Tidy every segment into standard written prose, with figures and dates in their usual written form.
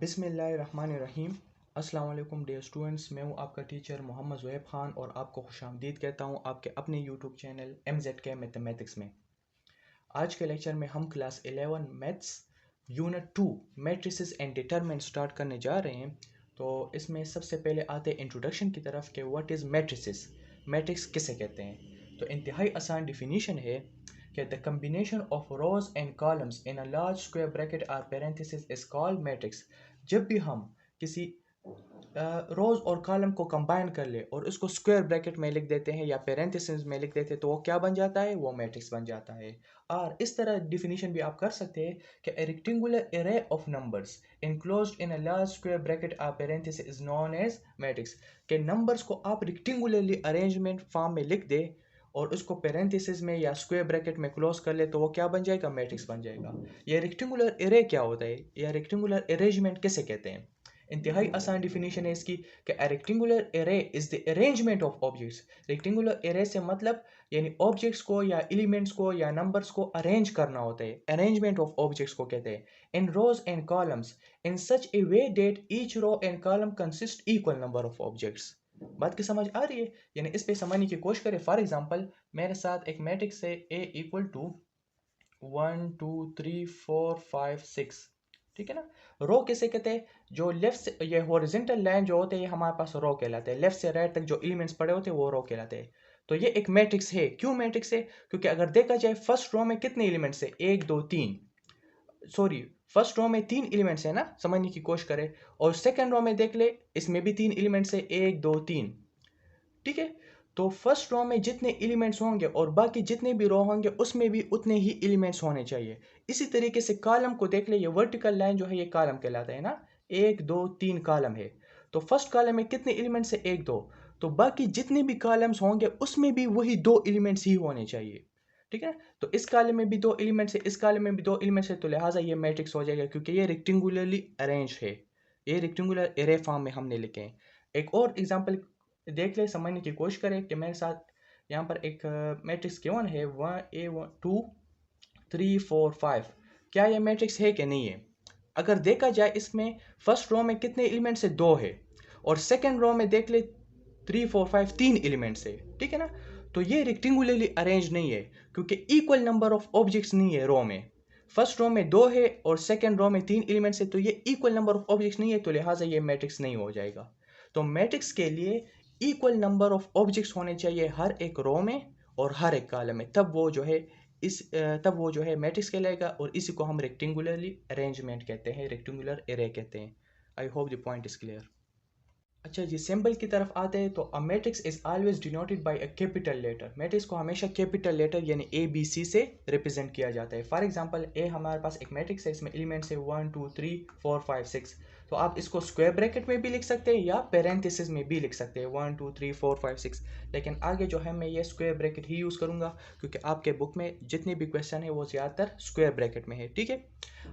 बिस्मिल्लाहिर्रहमानिर्रहीम। अस्सलाम वालेकुम डियर स्टूडेंट्स, मैं हूं आपका टीचर मोहम्मद ज़ुहैब खान और आपको खुशामदीद कहता हूं आपके अपने यूट्यूब चैनल MZK मैथमेटिक्स में। आज के लेक्चर में हम class 11 maths unit 2 matrices and determinant start करने जा रहे हैं। तो इसमें सबसे पहले आते हैं इंट्रोडक्शन की तरफ कि व्हाट इज़ मैट्रिसेस, मैट्रिक्स किसे कहते हैं। तो इंतहाई आसान डिफिनीशन है कि the combination of rows and columns in a large square bracket or parenthesis is called matrix. जब भी हम किसी रोज और कॉलम को कंबाइन कर ले और उसको स्क्वायर ब्रैकेट में लिख देते हैं या पैरेंथेसिस में लिख देते हैं तो वो क्या बन जाता है, वो मैट्रिक्स बन जाता है। और इस तरह डिफिनीशन भी आप कर सकते हैं कि a rectangular array of numbers enclosed in a large square bracket or parenthesis is known as matrix। के नंबर्स को आप रेक्टेंगुलरली अरेंजमेंट फॉर्म में लिख दे और उसको पैरेंथेसिस में या स्क्वायर ब्रैकेट में क्लोज कर ले तो वो क्या बन जाएगा, मैट्रिक्स बन जाएगा। ये रेक्टेंगुलर एरे क्या होता है या रेक्टेंगुलर अरेंजमेंट किसे कहते हैं। इंतहाई आसान डिफिनीशन है इसकी कि rectangular array is the arrangement of objects. Rectangular array से मतलब यानी ऑब्जेक्ट्स को या एलिमेंट्स को या नंबर्स को अरेंज करना होता है, अरेंजमेंट ऑफ ऑब्जेक्ट्स को कहते हैं। In rows and columns in such a way that each row and column consist equal number of objects. बात की समझ आ रही है, यानी इस पे समझने की कोशिश करें। फॉर एग्जांपल मेरे साथ एक मैट्रिक्स है A इक्वल टू 1 2 3 4 5 6, ठीक है ना। रो किसे कहते हैं, जो लेफ्ट से ये हॉरिजॉन्टल लाइन जो होते हैं हमारे पास रो कहलाते हैं। लेफ्ट से राइट तक जो एलिमेंट्स पड़े होते हैं वो रो कहलाते हैं। तो ये एक मैट्रिक्स है। क्यों मैट्रिक्स है, क्योंकि अगर देखा जाए फर्स्ट रो में कितने एलिमेंट्स है, 1 2 3, सॉरी फर्स्ट रो में 3 एलिमेंट्स है ना, समझने की कोशिश करें। और सेकंड रो में देख ले, इसमें भी 3 एलिमेंट्स है, 1 2 3, ठीक है। तो फर्स्ट रो में जितने एलिमेंट्स होंगे और बाकी जितने भी रो होंगे उसमें भी उतने ही एलिमेंट्स होने चाहिए। इसी तरीके से कॉलम को देख ले, ये वर्टिकल लाइन जो है ये कॉलम कहलाता है ना। 1 2 3 कॉलम है, तो फर्स्ट कॉलम में कितने एलिमेंट्स है, 1 2, तो बाकी जितने भी कॉलम्स होंगे उसमें भी वही 2 एलिमेंट्स ही होने चाहिए, ठीक है। तो इस कॉलम में भी 2 एलिमेंट्स है, इस कॉलम में भी 2 एलिमेंट्स है, तो लिहाजा ये मैट्रिक्स हो जाएगा क्योंकि ये रेक्टेंगुलरली अरेंज है। ये रेक्टेंगुलर एरे फॉर्म में हमने लिखे हैं। एक और एग्जांपल देख ले, समझने की कोशिश करें कि मेरे साथ यहाँ पर एक मैट्रिक्स गिवन है 1 2 3 4 5। क्या ये मैट्रिक्स है कि नहीं है। अगर देखा जाए इसमें फर्स्ट रो में कितने एलिमेंट्स है, 2 है, और सेकंड रो में देख ले 3 4 5 3 एलिमेंट्स है, ठीक है ना। तो ये रेक्टेंगुलरली अरेंज नहीं है क्योंकि इक्वल नंबर ऑफ ऑब्जेक्ट्स नहीं है रो में। फर्स्ट रो में 2 है और सेकंड रो में 3 एलिमेंट्स है, तो ये इक्वल नंबर ऑफ ऑब्जेक्ट्स नहीं है, तो लिहाजा ये मैट्रिक्स नहीं हो जाएगा। तो मैट्रिक्स के लिए इक्वल नंबर ऑफ ऑब्जेक्ट्स होने चाहिए हर एक रो में और हर एक कॉलम में, तब वो जो है मैट्रिक्स कहलाएगा। और इसी को हम रेक्टेंगुलरली अरेंजमेंट कहते हैं, रेक्टेंगुलर एरे कहते हैं। I hope the point is clear. अच्छा जी, सिंबल की तरफ आते हैं तो a matrix is always denoted by a capital letter. Matrix को हमेशा कैपिटल लेटर यानी ABC से रिप्रेजेंट किया जाता है। फॉर एग्जांपल ए हमारे पास एक मैट्रिक्स है, इसमें एलिमेंट्स है 1 2 3 4 5 6। तो आप इसको स्क्वायर ब्रैकेट में भी लिख सकते हैं या पैरेंथेसिस में भी लिख सकते हैं 1 2 3 4 5 6। लेकिन आगे जो है मैं ये स्क्वायर ब्रैकेट ही यूज़ करूँगा क्योंकि आपके बुक में जितने भी क्वेश्चन है वो ज़्यादातर स्क्वायर ब्रैकेट में है, ठीक है।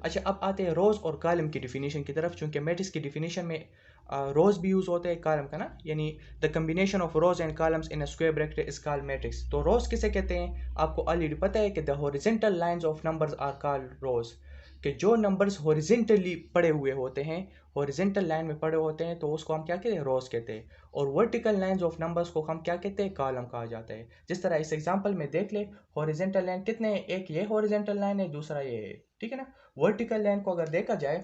अच्छा, अब आते हैं रोज और कॉलम की डिफिनीशन की तरफ। चूँकि मैट्रिक्स की डिफिनीशन में रोज भी यूज होते हैं कॉलम का ना, यानी the combination of rows and columns in a square bracket is called matrix. तो रोज किसे कहते हैं, आपको ऑलरेडी पता है कि the horizontal lines of numbers are called rows. कि जो नंबर्स हॉरिजॉन्टली पड़े हुए होते हैं, हॉरिजॉन्टल लाइन में पड़े होते हैं, तो उसको हम क्या कहते हैं, रोज कहते हैं। और वर्टिकल लाइंस ऑफ नंबर्स को हम क्या कहते हैं, कॉलम कहा जाता है। जिस तरह इस एग्जांपल में देख ले, हॉरिजॉन्टल लाइन कितने हैं, एक ये हॉरिजॉन्टल लाइन है, दूसरा ये है, ठीक है ना। वर्टिकल लाइन को अगर देखा जाए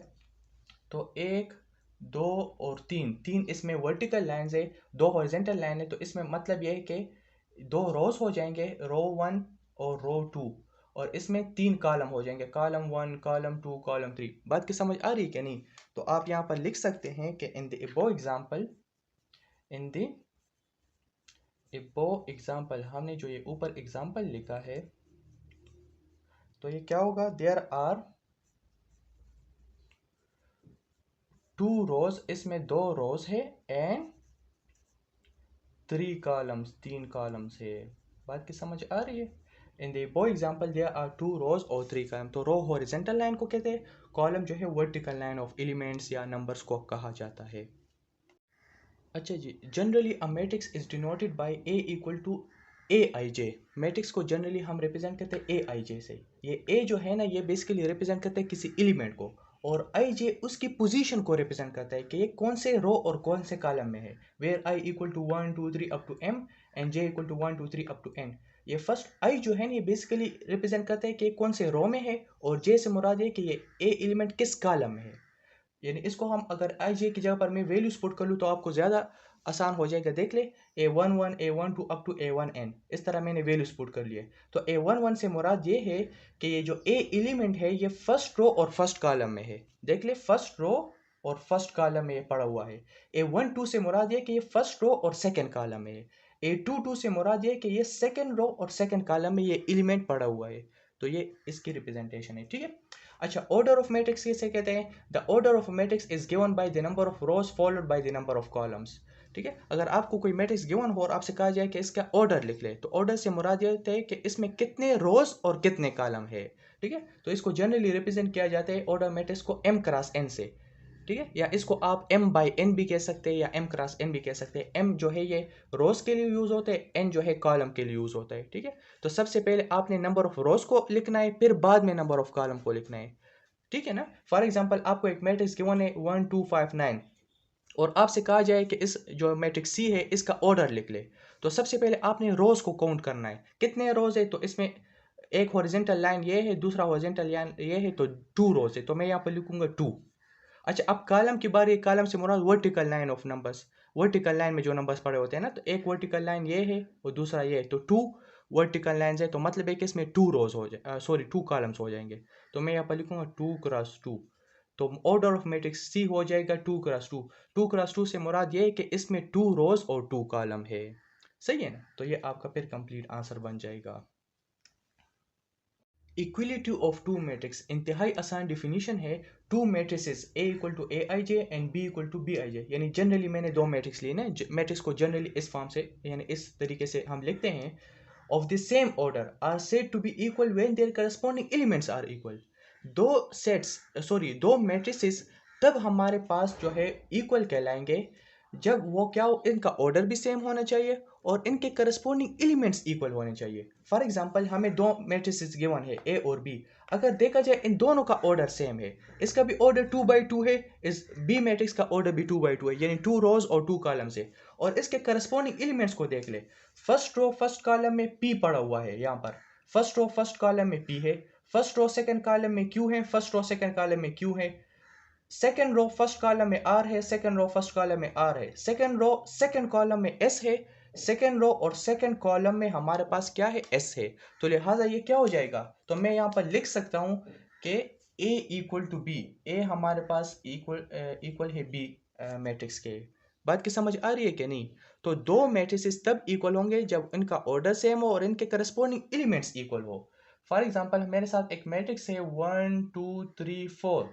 तो 1 2 और 3, 3 इसमें वर्टिकल लाइंस है, 2 हॉरिजॉन्टल लाइन है। तो इसमें मतलब ये है कि 2 रोज हो जाएंगे, रो 1 और रो 2, और इसमें 3 कॉलम हो जाएंगे, कॉलम 1 कॉलम 2 कॉलम 3। बात की समझ आ रही है कि नहीं। तो आप यहाँ पर लिख सकते हैं कि इन द एबो एग्जाम्पल हमने जो ये ऊपर एग्जाम्पल लिखा है, तो ये क्या होगा, देयर आर 2 रोज, इसमें 2 रोज है, एंड 3 कॉलम्स, 3 कॉलम्स है। बात की समझ आ रही है। इन द बो एग्जाम्पल देयर आर 2 रोज और 3 कॉलम। तो रो हॉरिजॉन्टल लाइन को कहते हैं, कॉलम जो है वर्टिकल लाइन ऑफ एलिमेंट्स या नंबर्स को कहा जाता है। अच्छा जी, generally a matrix is denoted by A equal to AIJ। Matrix को जनरली हम रिप्रेजेंट करते हैं AIJ से। ये A जो है ना, ये बेसिकली रिप्रेजेंट करते हैं किसी एलिमेंट को, और आई जे उसकी पोजीशन को रिप्रेजेंट करता है कि ये कौन से रो और कौन से कॉलम में है, where I equal to 1 2 3 up to M and J equal to 1 2 3 up to N. ये फर्स्ट आई जो है ना ये बेसिकली रिप्रेजेंट करता है कि ये कौन से रो में है, और जे से मुराद है कि ये ए एलिमेंट किस कॉलम में है। यानी इसको हम अगर आई जे की जगह पर मैं वैल्यूज पुट कर लूँ तो आपको ज़्यादा आसान हो जाएगा। देख ले A11 A12 up to A1n, इस तरह मैंने वैल्यूज पुट कर लिए। तो A11 से मुराद ये है कि ये जो ए एलिमेंट है ये फर्स्ट रो और फर्स्ट कॉलम में है। देख ले फर्स्ट रो और फर्स्ट कॉलम में ये पड़ा हुआ है। A12 से मुराद ये कि ये फर्स्ट रो और सेकंड कॉलम में है। A22 से मुराद ये कि ये सेकंड रो और सेकंड कॉलम में ये एलिमेंट पड़ा हुआ है। तो ये इसकी रिप्रेजेंटेशन है, ठीक है। अच्छा, ऑर्डर ऑफ मैट्रिक्स किसे कहते हैं? The order of matrix is given by the number of rose followed by the number of columns. ठीक है, अगर आपको कोई मैट्रिक्स गिवन हो और आपसे कहा जाए कि इसका ऑर्डर लिख ले, तो ऑर्डर से मुराद ये होता है कि इसमें कितने रोज और कितने कॉलम है। ठीक है, तो इसको जनरली रिप्रेजेंट किया जाता है ऑर्डर मैट्रिक्स को m क्रॉस n से। ठीक है, या इसको आप m बाई n भी कह सकते हैं या m क्रॉस n भी कह सकते हैं। m जो है ये रोज के लिए यूज होता है, n जो है कॉलम के लिए यूज होता है। ठीक है, तो सबसे पहले आपने नंबर ऑफ रोज को लिखना है, फिर बाद में नंबर ऑफ कॉलम को लिखना है। ठीक है ना। फॉर एग्जाम्पल आपको एक मैट्रिक्स गिवन है 1 2 5 9 और आपसे कहा जाए कि इस जो मैट्रिक्स सी है इसका ऑर्डर लिख ले, तो सबसे पहले आपने रोज को काउंट करना है। कितने रोज है? तो इसमें एक हॉरिजॉन्टल लाइन ये है, दूसरा हॉरिजॉन्टल लाइन ये है, तो 2 रोज है, तो मैं यहाँ पर लिखूंगा 2। अच्छा, अब कॉलम की बारी। कॉलम से मुराद vertical line of numbers. Vertical line में जो नंबर्स पड़े होते हैं ना, तो एक वर्टिकल लाइन ये है और दूसरा ये है, तो 2 वर्टिकल लाइंस है, तो मतलब है कि इसमें 2 रोज हो जाए, सॉरी 2 कॉलम्स हो जाएंगे। तो मैं यहाँ पर लिखूंगा 2 क्रॉस 2। तो ऑर्डर ऑफ मैट्रिक्स सी हो जाएगा 2 क्रॉस 2। 2 क्रॉस 2 से मुराद ये है कि इसमें 2 रोज और 2 कॉलम है। सही है ना। तो ये आपका फिर कंप्लीट आंसर बन जाएगा। इक्विलिटी ऑफ टू मैट्रिक्स इंतहाई आसान डिफिनीशन है। Two matrices A equal to A I J and B equal to B I J. यानी जनरली मैंने दो मैट्रिक्स लिए ना, मैट्रिक्स को जनरली इस फॉर्म से यानी इस तरीके से हम लिखते हैं। Of the same order are said to be equal when their corresponding elements are equal. दो सेट्स सॉरी दो मैट्रिसेस तब हमारे पास जो है इक्वल कहलाएंगे जब वो क्या हो, इनका ऑर्डर भी सेम होना चाहिए और इनके करस्पॉन्डिंग एलिमेंट्स इक्वल होने चाहिए। फॉर एग्जांपल हमें दो मैट्रिसेस गिवन है ए और बी। अगर देखा जाए इन दोनों का ऑर्डर सेम है, इसका भी ऑर्डर 2 by 2 है, इस बी मैट्रिक्स का ऑर्डर भी 2 by 2 है, यानी 2 रोज और 2 कॉलम्स है। और इसके करस्पॉन्डिंग एलिमेंट्स को देख ले। फर्स्ट रो फर्स्ट कॉलम में पी पड़ा हुआ है, यहाँ पर फर्स्ट रो फर्स्ट कॉलम में पी है, फर्स्ट रो सेकंड कॉलम में क्यू है, फर्स्ट रो सेकंड कॉलम में क्यू है, सेकेंड रो फर्स्ट कॉलम में आर है, सेकेंड रो फर्स्ट कॉलम में आर है, सेकेंड रो सेकेंड कॉलम में एस है, सेकेंड रो और सेकेंड कॉलम में हमारे पास क्या है, एस है। तो लिहाजा ये क्या हो जाएगा, तो मैं यहाँ पर लिख सकता हूँ कि ए इक्वल टू बी। ए हमारे पास इक्वल है बी मैट्रिक्स के। बात की समझ आ रही है कि नहीं? तो दो मैट्रिसेस तब इक्वल होंगे जब इनका ऑर्डर सेम हो और इनके करस्पॉन्डिंग एलिमेंट्स इक्वल हो। फॉर एग्जाम्पल मेरे साथ एक मैट्रिक्स है 1 2 3 4।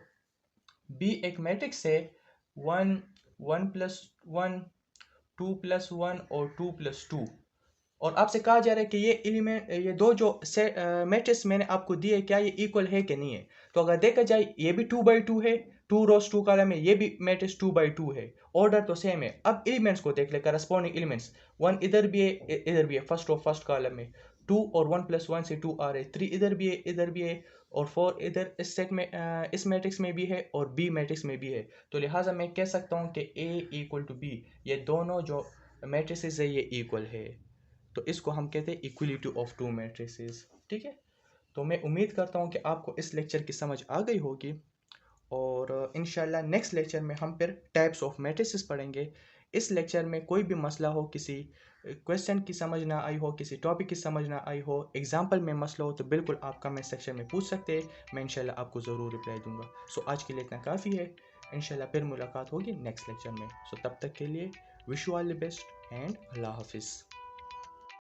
बी एक मैट्रिक्स है 1 1 प्लस 1 2 प्लस 1 और 2 प्लस 2। और आपसे कहा जा रहा है कि ये एलिमेंट ये दो जो मैट्रिक्स मैंने आपको दिए क्या ये इक्वल है कि नहीं है। तो अगर देखा जाए ये भी 2 by 2 है, 2 रोज 2 कॉलम है, ये भी मैट्रिक्स 2 by 2 है, ऑर्डर तो सेम है। अब एलिमेंट्स को देख ले, करस्पॉन्डिंग एलिमेंट्स 1 इधर भी है इधर भी है, फर्स्ट रो फर्स्ट कॉलम में 2 और 1 प्लस 1 से 2 आ रहे, 3 इधर भी है इधर भी है, और 4 इधर इस सेट में इस मैट्रिक्स में भी है और बी मैट्रिक्स में भी है। तो लिहाजा मैं कह सकता हूँ कि ए इक्वल टू बी, ये दोनों जो मैट्रिसेस है ये इक्वल है। तो इसको हम कहते हैं इक्वलिटी ऑफ टू मैट्रिसेस। ठीक है, तो मैं उम्मीद करता हूँ कि आपको इस लेक्चर की समझ आ गई होगी और इंशाल्लाह नेक्स्ट लेक्चर में हम फिर टाइप्स ऑफ मैट्रिसेस पढ़ेंगे। इस लेक्चर में कोई भी मसला हो, किसी क्वेश्चन की समझ ना आई हो, किसी टॉपिक की समझ ना आई हो, एग्जाम्पल में मसला हो, तो बिल्कुल आप कमेंट सेक्शन में पूछ सकते हैं, मैं इंशाल्लाह आपको ज़रूर रिप्लाई दूंगा। सो आज के लिए इतना काफ़ी है, इंशाल्लाह फिर मुलाकात होगी नेक्स्ट लेक्चर में। सो तब तक के लिए wish you all the best and अल्लाह हाफिज़।